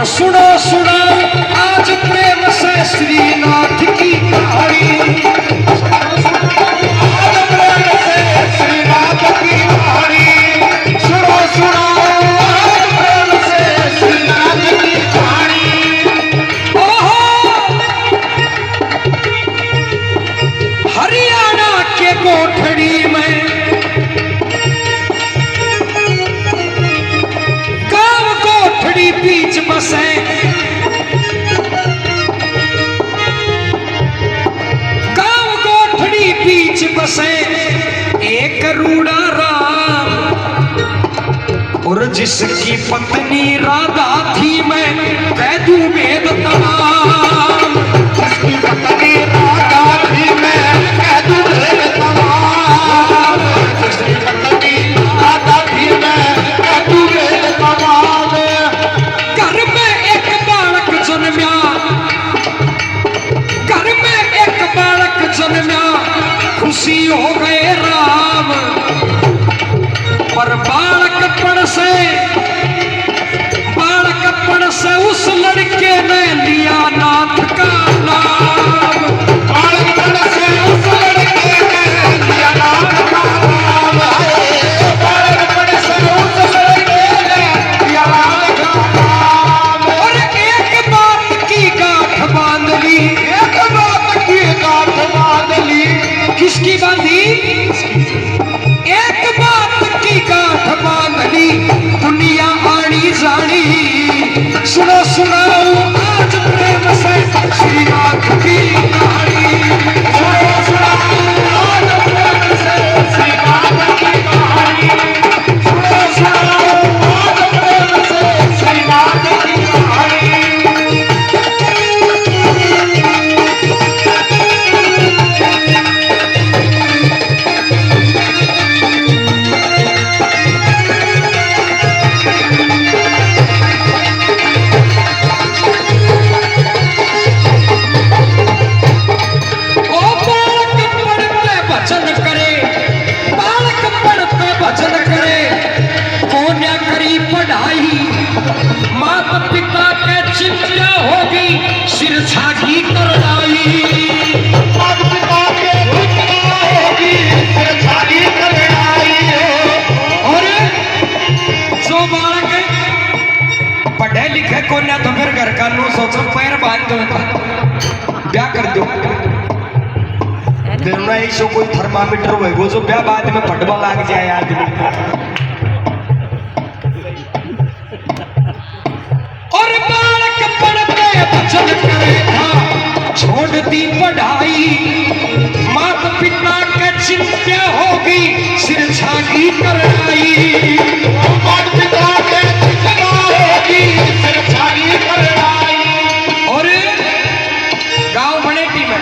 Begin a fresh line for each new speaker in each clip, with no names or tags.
सुनो सुनो आज प्रेम से श्रीनाथ की कहानी। आज प्रेम से श्रीनाथ की कहानी। सुनो सुनो आज प्रेम से श्रीनाथ की कहानी। ओहो हरियाणा के कोठड़ी में बीच बसे गांव कोठड़ी बीच बसे एक रूड़ा राम और जिसकी पत्नी राधा थी मैं कह दूं वेद तमाम। जिसकी पत्नी राधा थी मैं कह दूं वेद तमाम। जिसकी पत्नी राधा थी मैं कह दूं वेद तमाम। घर में एक बालक जन्मा खुशी हो गए राम। पर बालकपन से उस लड़के ने लिया नाथ का नाम। बालकपन से उस लड़के ने लिया नाथ का नाम। बालकपन से उस लड़के ने लिया नाथ का नाम। और एक बात की गांठ बांध ली। एक बात की गांठ बांध ली। किसकी बांधी? एक बात की गांठ बांध ली दुनिया आनी जानी। सुनो सुनाओ आज प्रेम से श्रीनाथ की कहानी। सुनो सुनाओ आज प्रेम से श्रीनाथ की कहानी। सुनो सुनाओ आज प्रेम से श्रीनाथ की कहानी। माता पिता के चिंता होगी सिर छागी कर लाई। माता पिता के चिंता होगी सिर छागी कर लाई। और जो बालक पढ़े लिखे को ना तो फिर घर का नो सोचो पैर बांध दो ब्याह कर दो। फिर नहीं सो कोई थर्मामीटर हो वो जो ब्याह बाद में फटवा लाग जाए आदमी। और बालक पढ़ते बचन करे था छोड़ दी पढ़ाई। माता पिता के चिंता होगी सिर छागी कर आई। माता पिता के चिंता होगी सिर छागी कर आई। और गांव बनेटी में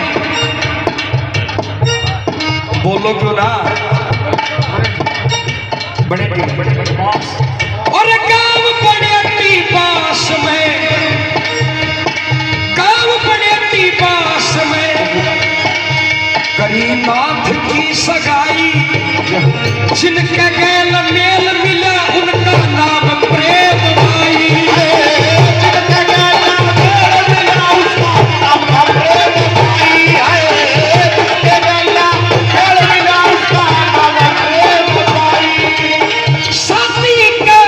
बोलो क्यों ना बनेटी और गांव बनेटी पास में करीनाथ की सगाई। जिनके गैल मेल मिला उनका नाम प्रेम भाई। जिनके गैल मेल मिला उसका नाम प्रेम भाई। जिनके गैल मेल मिला उसका नाम प्रेम भाई। शादी के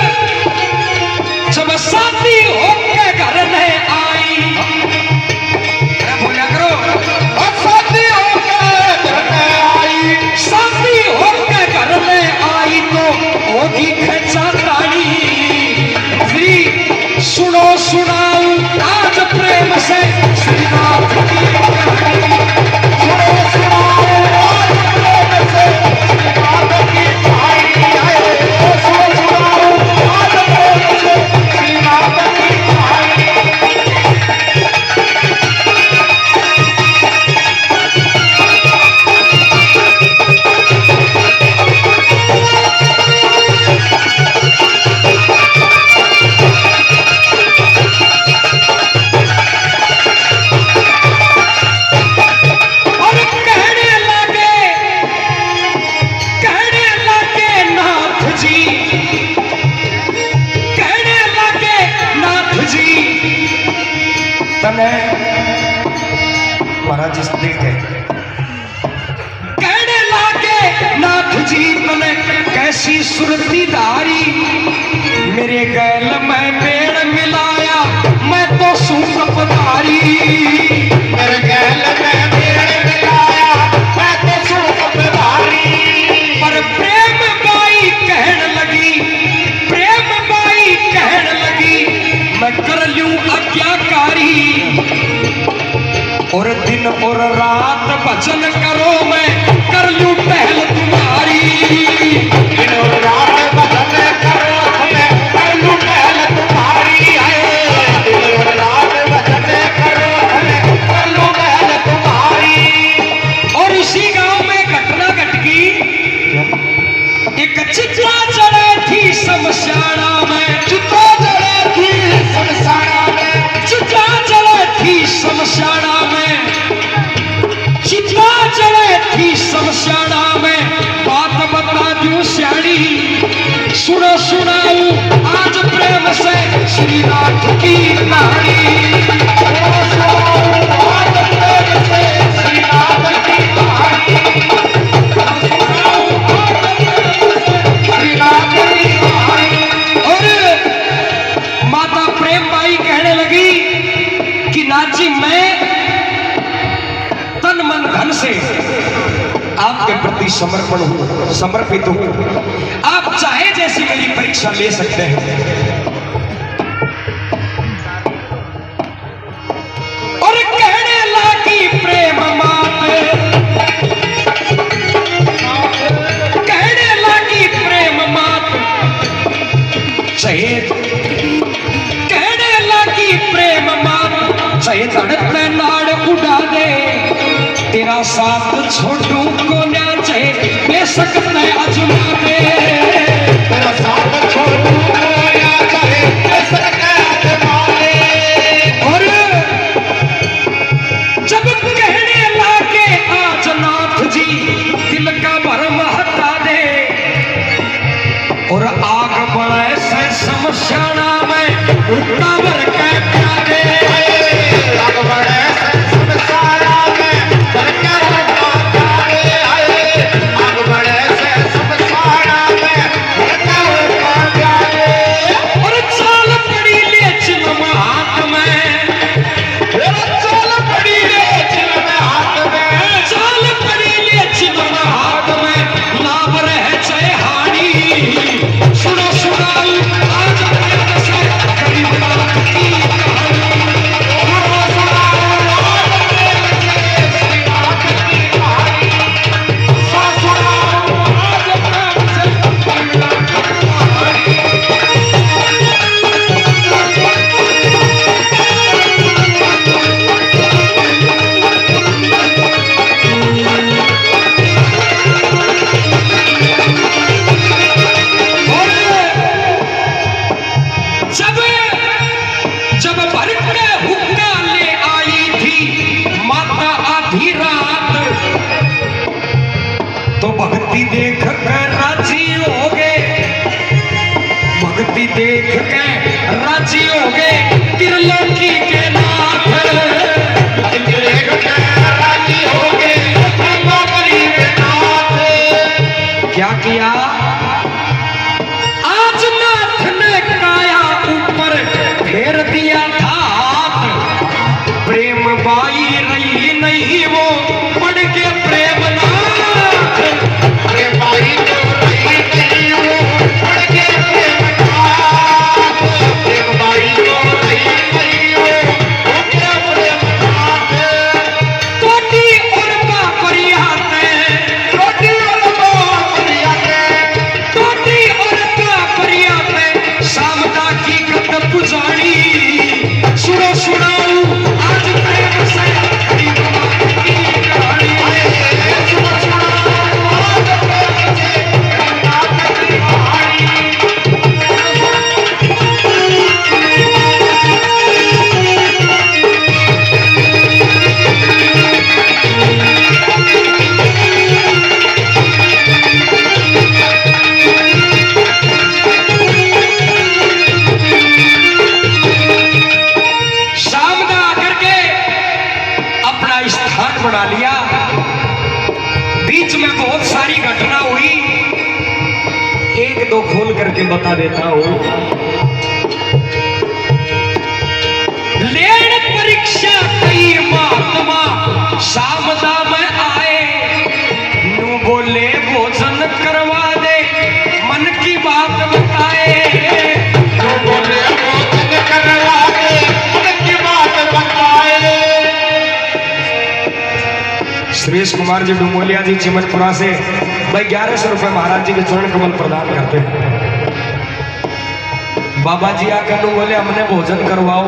जब शादी होके घर में आई। बोला करो शादी होके घर में आई तो होगी खचातानी। सुनो सुनाओ आज प्रेम से श्रीनाथ की कहानी। सुनो सुनाओ आज प्रेम से मैंने महाराज जी देख गए कहने लागे नाथ जी तने कैसी सुरती धारी मेरे गैल में पेड़ मिलाया मैं तो सूपधारी
मेरे गैल में पेड़ मिलाया मैं तो सूपधारी
पर प्रेम बाई कहने लगी मैं कर लूं आज्ञाकारी और दिन और रात भजन करो मैं कर लूं पहल तुम्हारी
दिन और रात भजन करो मैं कर लूं पहल तुम्हारी दिन और रात भजन करो मैं कर लूं पहल तुम्हारी।
और उसी गांव में घटना घट गई एक चिता चढ़े थी शमशाना में
चिता चढ़े थी शमशाना में
चिता चढ़े थी शमशाना में चिता चढ़े थी शमशाना में बात बता दूं श्याणी सुनो सुनाऊं आज प्रेम से श्री नाथ की कहानी
आज प्रेम से श्री नाथ की कहानी
और माता प्रेम बाई कहने लगी कि नाथ जी मैं तन मन धन से आपके प्रति समर्पित हूं आप चाहे जैसी मेरी परीक्षा ले सकते हैं और कहने लगी प्रेम मात कहने लगी प्रेम मात चाहे कहने लगी प्रेम मात चाहे धड़कते नाड़ उड़ा दे तेरा साथ छोटू को ना चाहे बेशक मैं अजमा दे
तेरा साथ छोटू को ना चाहे बेशक मैं अजमा दे।
और जब कहने लागे आज नाथ जी दिल का भरम हटा दे और आग बढ़े से शमशाना में उठा भर के प्या दे
आग बढ़े से शमशाना में भर के उठा दे आग बढ़े से शमशाना में भर के उठा दे।
और चाल पड़ी ले चिलम हाथ में
चाल पड़ी ले चिलम हाथ में
चाल पड़ी ले चिलम हाथ में लाभ रहे चाहे हानि सुनो सुनाऊं आज प्रेम से गरीब नाथ की कहानी
सुनो सुनाओ आज प्रेम से श्री नाथ की कहानी सुनो सुनाओ आज प्रेम से श्री नाथ की कहानी।
और जब भर के हुक्का ले आई थी माता आधी रात तो भक्ति देख कर राजी हो गए भक्ति देख के राजी हो गए त्रिलोकी के नाथ
देख के राजी हो गए त्रिलोकी के नाथ।
क्या किया आज नाथ ने काया ऊपर फेर दिया था हाथ प्रेम बाई रही नहीं वो पड़ के प्रेम नाथ
प्रेम बाई तो रही नहीं वो पड़ के प्रेम नाथ प्रेम बाई तो रही नहीं वो पड़ के प्रेम नाथ।
टोटी और बापरिया ने
रोटी और बापरिया ने
टोटी और बापरिया ने सामदा की गत पुजारी सुनो सुनाऊं आज प्रेम से गरीब नाथ की कहानी
सुनो सुनाओ आज प्रेम से श्री नाथ की कहानी।
साथ बना लिया। बीच में बहुत सारी घटना हुई, एक दो खोल करके बता देता हूं। लेन परीक्षा कई महात्मा सामदा में आए, नू बोले भोजन करवा दे, मन की बात बताए।
नू बोले भोजन करवा दे, मन की बात बताए।
सुरेश कुमार जी डुमोलिया जी चिमनपुरा से भाई 1100 रुपए महाराज जी के चरण कमल प्रदान करते हैं। बाबा जी आकर नु बोले हमने भोजन करवाओ,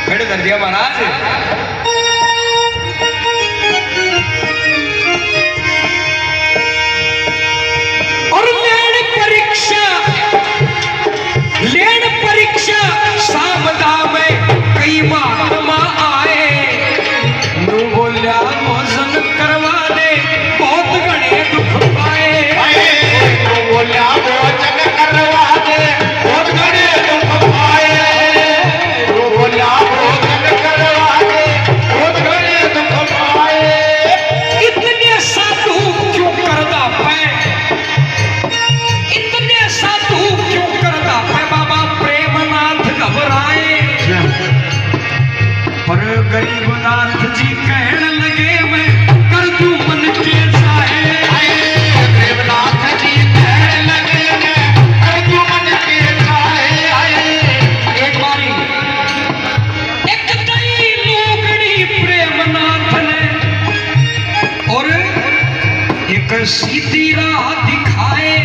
खड़े कर दिया महाराज। और लेन परीक्षा सामदा में कई महात्मा आए, नू बोलिया भोजन करवा दे, बहुत घने दुख पाए।
नू बोलिया भोजन करवा दे, बहुत घने दुख पाए। नू बोलिया भोजन करवा दे, बहुत घने दुख पाए।
इतने साधु क्यों करदा पे, इतने साधु क्यों करदा पे, बाबा प्रेमनाथ घबराए। पर गरीबनाथ जी कहने लगे मैं कर दूं मन के चाहे।
प्रेमनाथ जी कहने लगे मैं कर दूं मन के चाहे।
एक बारी एक दई लोगड़ी प्रेमनाथ ने और एक सीधी राह दिखाए,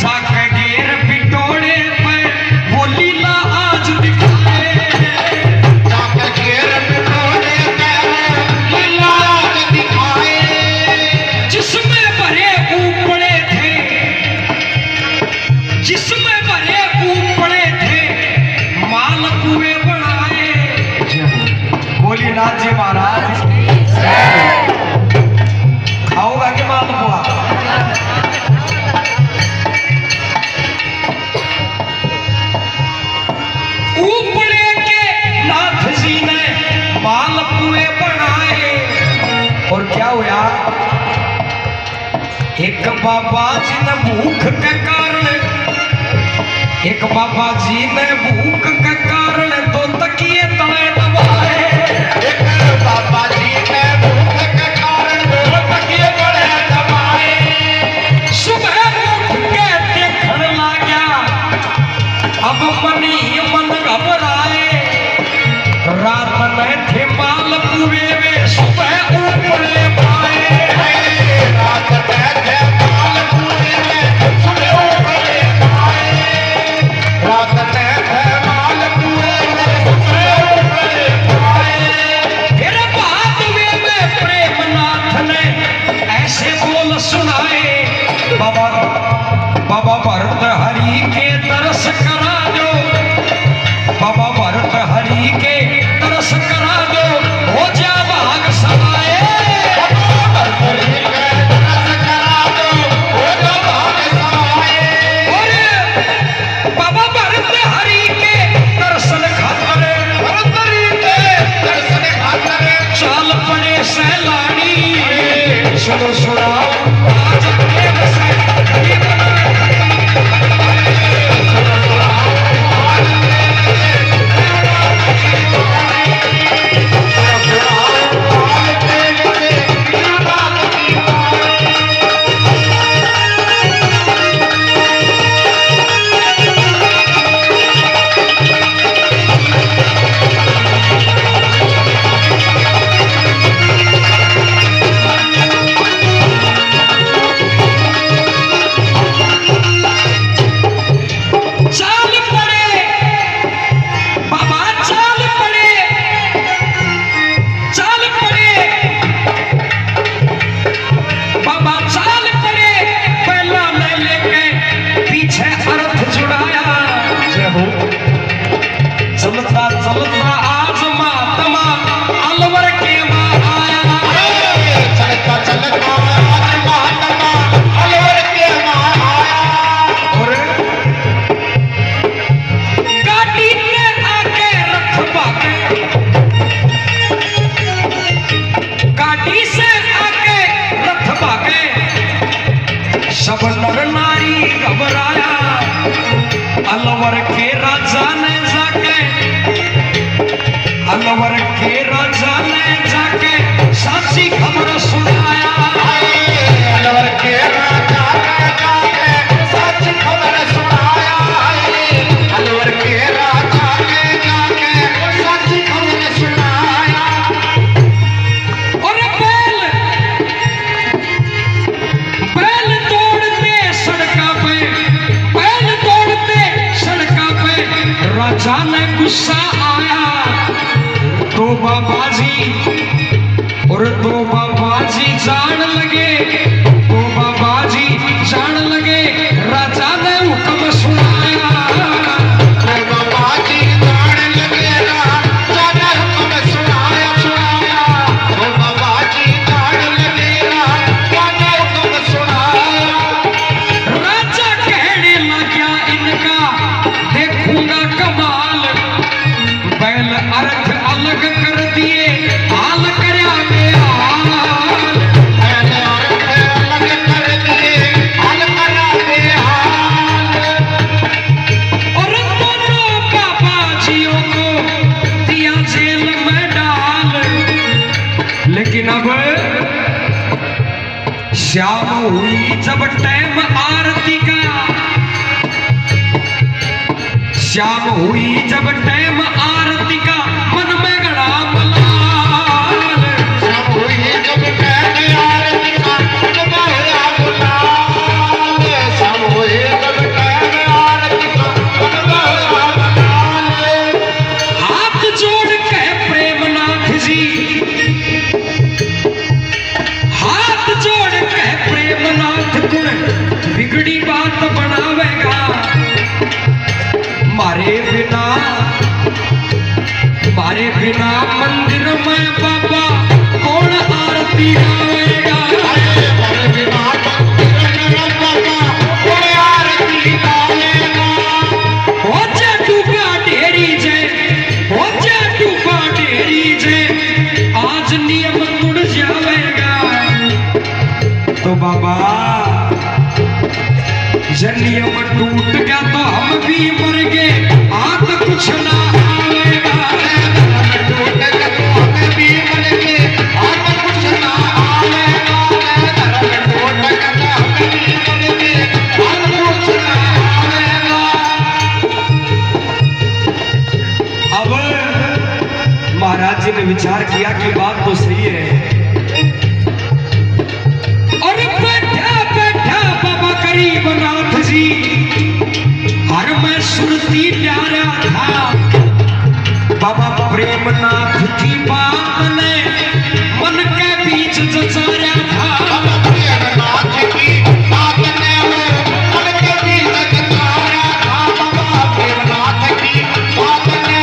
जाके घेर बिटोड़े पे वो लीला आज दिखाए।
जाकर घेर बिटोड़े पे लीला आज दिखाए।
जिसमें भरे ऊपड़े थे, जिसमें भरे ऊपड़े थे, माल कुएं बनाए। भोलेनाथ जी महाराज खाओगा कि मालपुआ? ऊपड़े के नाथ जी ने मालपुए बनाए। और क्या हुआ, एक बाबा जी ने भूख के कारण, एक बाबा जी ने भूख के कारण दो तकिए तले दबाए।
एक बाबा जी ने भूख के कारण दो तकिए तले दबाए।
सुबह उठ के देखने लगा, अब मन ही मन घबराए। रात में थे मालपुए में, सुबह ऊपड़े पाए।
रात में थे मालपुए में, सुबह ऊपड़े पाए। रात में थे मालपुए में, सुबह ऊपड़े पाए।
फिर बाद में प्रेमनाथ ने ऐसे बोल सुनाए, बाबा बाबा भरत हरि के दर्श करा जो घबराया। अलवर के राजा ने जाके, अलवर के राजा ने जाके साची खबर सुनाया।
अलवर के राजा ने जाके सच खबर सुनाया। अलवर के राजा ने जाके सच खबर सुनाया।
और बैल दौड़ते सड़का पे, बैल दौड़ते सड़का पे, राजा ने गुस्सा आया। दो बाबाजी और दो बाबाजी जान लगे, दो बाबाजी जान लगे, राजा ने हुक्म सुनाया।
बाबाजी जान लगे, राजा ने हुक्म सुनाया सुनाया। बाबाजी जान लगे, राजा ने हुक्म सुनाया।
राजा कहने लगा इनका देखूंगा कमाल। बैल अर्थ अलग कर दिए, हाल करया बेहाल।
मैंने अलग कर दिए, हाल करा बेहाल।
और दोनों बाबाजियों को दिया जेल में डाल। लेकिन अब शाम हुई जब टाइम आरती का, शाम हुई जब टाइम आरती का, मन में गड़ा मलाल।
सब हुई जब कहने आरती का, मन में होया गुलाल। सब हुई जब कहने आरती का, मन में होया गुलाल।
हाथ जोड़ के प्रेमनाथ जी, हाथ जोड़ के प्रेमनाथ गुण बिगड़ी बात बनावेगा। मारे बिना, मारे बिना मंदिर में बाबा कौन आरती गावेगा।
हरे बिना मंदिर में बाबा कोई आरती गावेगा।
हो जा डूबा ढेरी जय, हो जा डूबा ढेरी जय, आज नियम टूट जावेगा। तो बाबा जब नियम टूट गया तो हम भी मर गए, आप कुछ ना आवेगा।
टूट गए तो हमें भी मर गए, अब कुछ ना आवेगा। टूट गए तो हमें भी मर गए, अब कुछ ना आवेगा।
अब महाराज जी ने विचार किया कि बात तो सही है। और बैठा बैठा बाबा गरीबनाथ जी हर में सुरती प्यारा था। बाबा प्रेमनाथ की बात ने मन के बीच जचारा था।
बाबा प्रेमनाथ की बात ने मन के बीच जचारा था। बाबा प्रेमनाथ की बात ने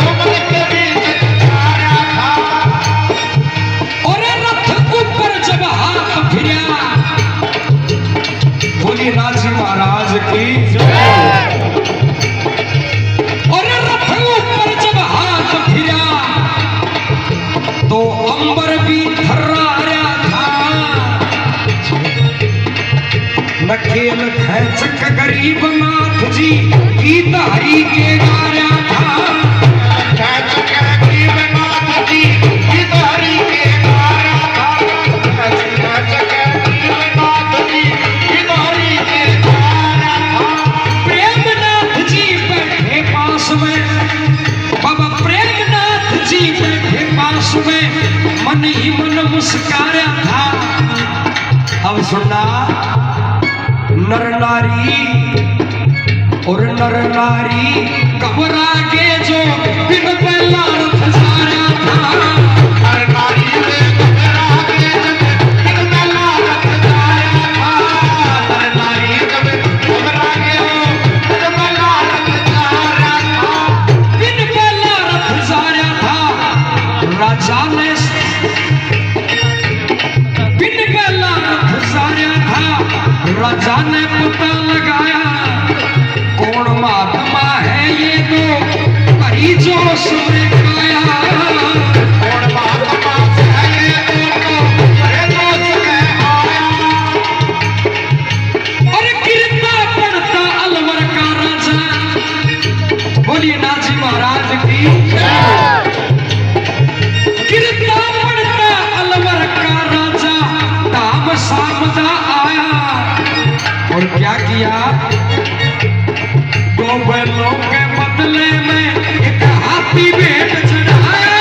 मन के बीच जचारा था।
और रथ ऊपर जब हाथ फिरा, बोली राजी महाराज की जय। और रथ ऊपर जब हाथ फिरा तो अंबर भी थर्राया था। नकेल खैच के गरीबनाथ जी गीत हरि के गाया था।
खैच के गरीबनाथ जी गीत हरि के गाया था। खैच के गरीबनाथ जी गीत हरि के गाया था।
प्रेमनाथ जी बैठे पास में, बाबा प्रेमनाथ जी बैठे पास में, मन ही मन मुस्कारा था। अब सुनना, नर नारी और नर नारी घबरा के जो बिन पहला रथ सारा था।
हर नारी में घबरा के जब बिन पहला रथ जाया था। हर नारी जब घबरा के बिन पहला रथ जाया था।
बिन पहला रथ सारा था। राजा ने बिन पहला रथ सारा था। राजा ने पता लगाया कौन महात्मा है ये तो हरी जोश में खाया। महाराज की गिरता पड़ता अलवर का राजा दाम सामदा आया और क्या किया? दो बैलों के बदले में एक हाथी भेंट चढ़ाया।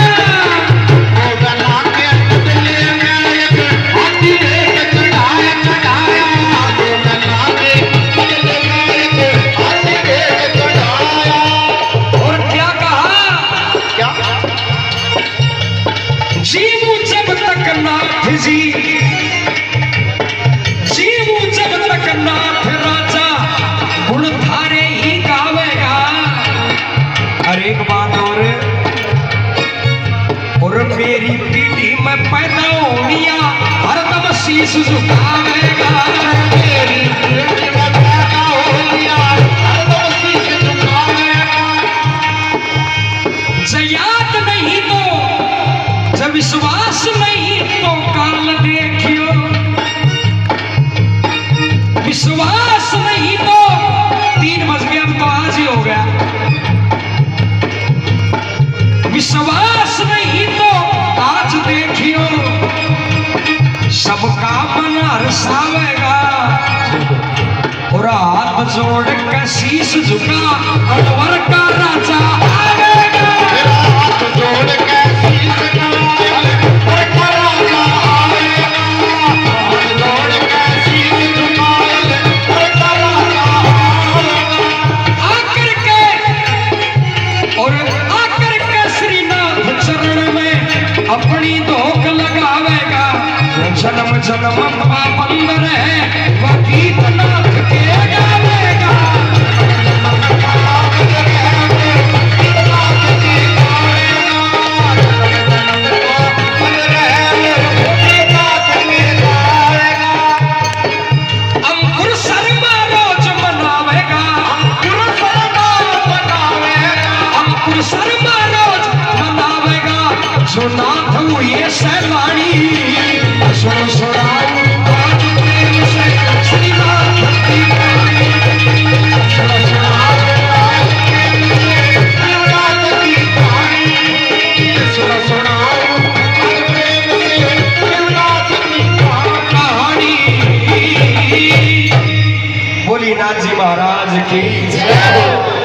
दो बैलों के बदले में एक हाथी भेंट चढ़ाया। दो बैलों के बदले में एक हाथी भेंट चढ़ाया।
और क्या कहा?
क्या?
जीवू जब तक नाथ जी, जीवू जब तक नाथ राजा गुण धारे ही गावेगा। और एक बात और मेरी पीढ़ी में पैदा होनिया हरदम शीश झुकावेगा।
मेरी पीढ़ी में पैदा होनिया हरदम शीश झुकावेगा।
जयात नहीं तो जब विश्वास नहीं तो काल देखियो, विश्वास नहीं तो 3 बज गया, अब तो आज ही हो गया। विश्वास नहीं तो आज देखियो सबका मन हर्षावेगा। और हाथ जोड़ के शीश झुका अलवर का राजा आवेगा।
हाथ जोड़ के शीश झुकाए अलवर का राजा आवेगा। हाथ जोड़ के शीश झुकाए अलवर का राजा आवेगा।
आकर के श्रीनाथ चरण में अपनी धोख लगावेगा। जन्म जन्म पाबंद रहे वह गीत नाथ के गावेगा। अंकुर शर्मा रोज मनावेगा। अंकुर शर्मा रोज मनावेगा। जो नाथ हुए सैलानी सुनो सुनाओ आज प्रेम से श्रीनाथ की वाणी। सुनो सुनाओ आज प्रेम से श्रीनाथ की वाणी। सुनो सुनाओ आज प्रेम से श्रीनाथ की कहानी। बोली नाथ जी महाराज की जय हो।